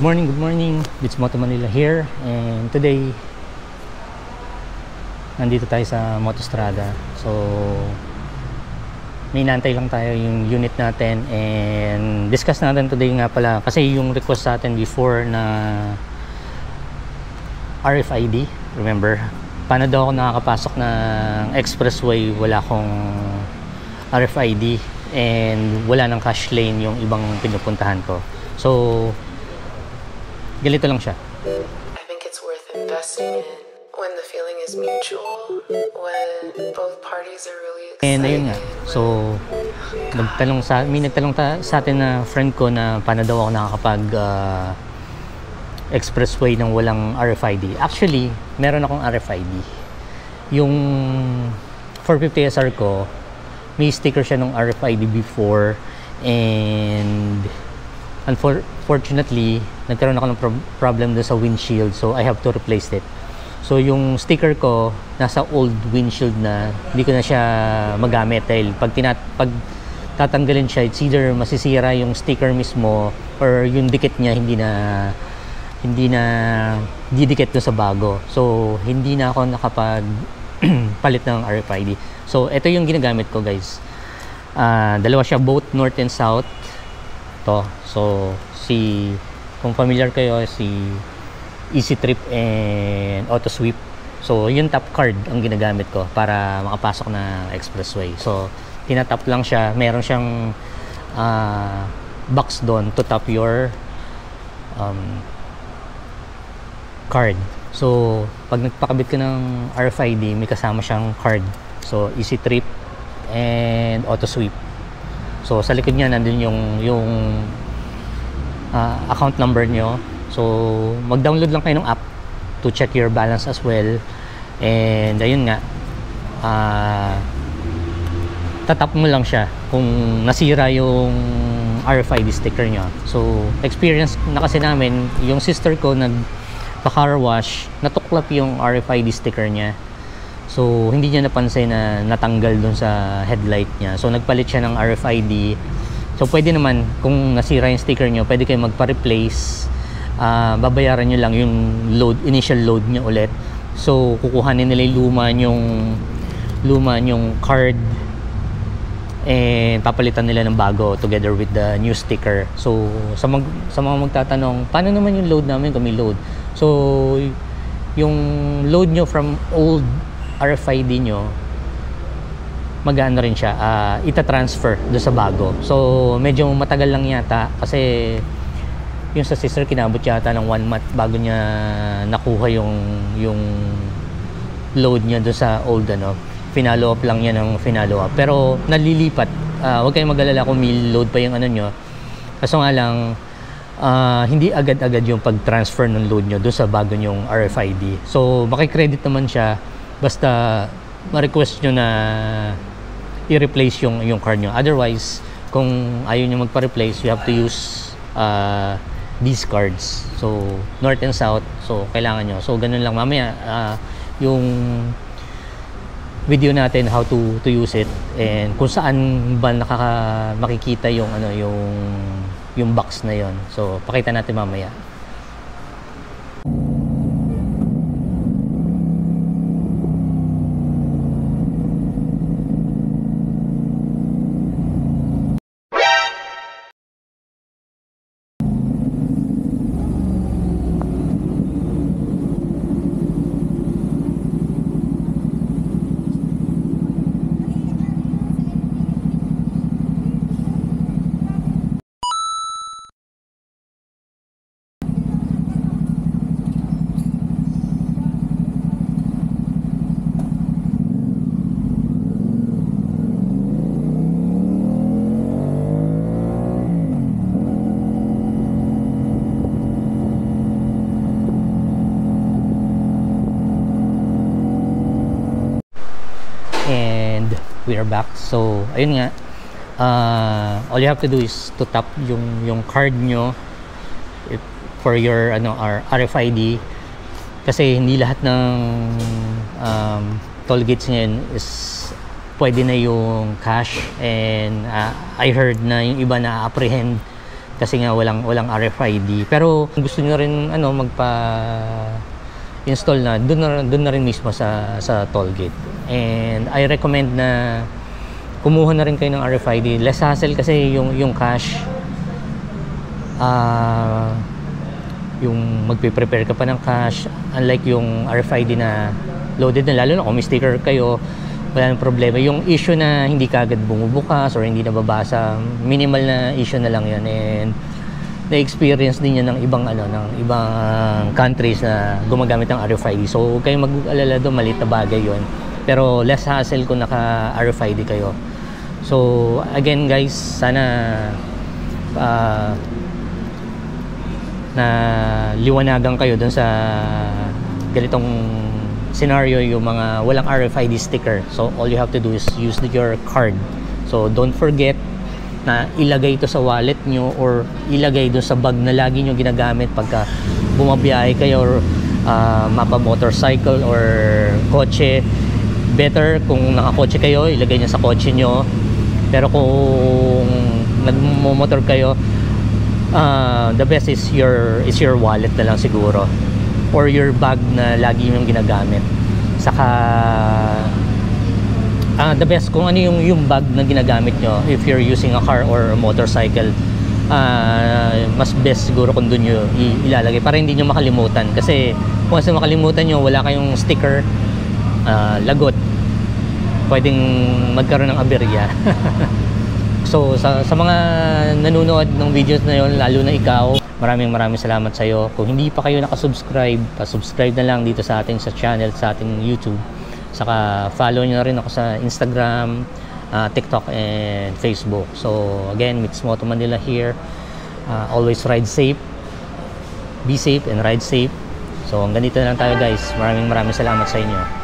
Good morning. It's Moto Manila here, and today nandito tayo sa Motostrada. So may inaantay lang tayo yung unit natin, and discuss natin today nga pala kasi yung request sa atin before na RFID. Remember, paano daw ako nakakapasok ng expressway, wala akong RFID and wala ng cash lane yung ibang pinupuntahan ko. So ganito lang siya. I think it's worth investing in when the feeling is mutual, when both parties are really excited. And ayun nga. So may nagtanong sa atin na friend ko na paano daw ako nakakapag expressway ng walang RFID. Actually, meron akong RFID. Yung 450SR ko, may sticker siya ng RFID before, and unfortunately, nagkaroon ako ng problem doon sa windshield, so I have to replace it. So yung sticker ko nasa old windshield na, hindi ko na siya magamit dahil pag tatanggalin siya, it's either masisira yung sticker mismo or yung dikit niya hindi na didikit doon sa bago. So hindi na ako nakapag palit ng RFID. So ito yung ginagamit ko, guys. Dalawa siya, both north and south to. So kung familiar kayo, si Easy Trip and Auto Sweep. So yung top card ang ginagamit ko para makapasok na expressway. So tinatap lang siya, meron siyang box doon to tap your card. So pag nagpakabit ka ng RFID, may kasama siyang card. So Easy Trip and Auto Sweep. So sa likod niya nandun yung account number nyo. So mag-download lang kayo ng app to check your balance as well. And ayun nga, tatap mo lang siya kung nasira yung RFID sticker nyo. So experience na kasi namin, yung sister ko nagpa-car wash, natuklap yung RFID sticker niya. So hindi niya napansin na natanggal dun sa headlight niya. So nagpalit siya ng RFID. So pwede naman, kung nasira yung sticker nyo, pwede kayo magpa-replace. Babayaran nyo lang yung initial load nyo ulit. So kukuhanin nila yung luma nyong card and papalitan nila ng bago together with the new sticker. So sa mga magtatanong, paano naman yung load namin kung may load? So yung load nyo from old RFID nyo, mag-ano rin siya, ita-transfer do sa bago. So medyo matagal lang yata kasi yung sa sister kinabot yata ng 1 month bago niya nakuha yung load niya do sa old Finalo up lang niya ng finalo up. Pero nalilipat. Huwag kayong mag-alala kung may load pa yung nyo. Kaso nga lang, hindi agad-agad yung pag-transfer ng load nyo do sa bago nyong RFID. So makikredit naman siya basta ma-request nyo na i-replace yung card nyo. Otherwise, kung ayaw nyo magpa-replace, you have to use these cards. So north and south, so kailangan nyo. So ganun lang. Mamaya yung video natin how to use it and kung saan ba makikita yung box na yon. So pakita natin mamaya. We are back. So ayun nga, all you have to do is to tap yung card nyo for your RFID, kasi hindi lahat ng toll gates ngayon is pwede na yung cash, and I heard na yung iba na apprehend kasi nga walang RFID. Pero kung gusto niyo rin magpa-install na, doon na rin mismo sa toll gate. And I recommend na kumuha na rin kayo ng RFID. Less hassle kasi yung cash, yung magpe-prepare ka pa ng cash, unlike yung RFID na loaded na, lalo na kung may sticker kayo, wala nang problema. Yung issue na hindi kagad bumubukas or hindi nababasa, minimal na issue na lang yan. And na-experience din yan ng ibang countries na gumagamit ng RFID. So huwag kayong mag-alala doon, maliit na bagay yon. Pero less hassle kung naka-RFID kayo. So again guys, sana na liwanagan kayo doon sa ganitong scenario, yung mga walang RFID sticker. So all you have to do is use your card. So don't forget na ilagay ito sa wallet nyo or ilagay doon sa bag na lagi nyo ginagamit pagka bumabiyahe kayo or mapa-motorcycle or kotse. Better kung nakakotse kayo, ilagay nyo sa kotse nyo. Pero kung nagmo-motor kayo, the best is your wallet na lang siguro, or your bag na lagi yung ginagamit. Saka the best kung ano yung bag na ginagamit nyo if you're using a car or a motorcycle, mas best siguro kung doon nyo ilalagay para hindi nyo makalimutan. Kasi kung kasi makalimutan nyo, wala kayong sticker, lagot, pwedeng magkaroon ng aberya. So sa mga nanonood ng videos na yon, lalo na ikaw, maraming salamat sa iyo. Kung hindi pa kayo nakasubscribe, pa-subscribe na lang dito sa ating channel, sa ating YouTube. Saka follow nyo na rin ako sa Instagram, TikTok, and Facebook. So again, Mitz Moto Manila here. Always ride safe, be safe, and ride safe. So hanggang dito na lang tayo guys. Maraming salamat sa inyo.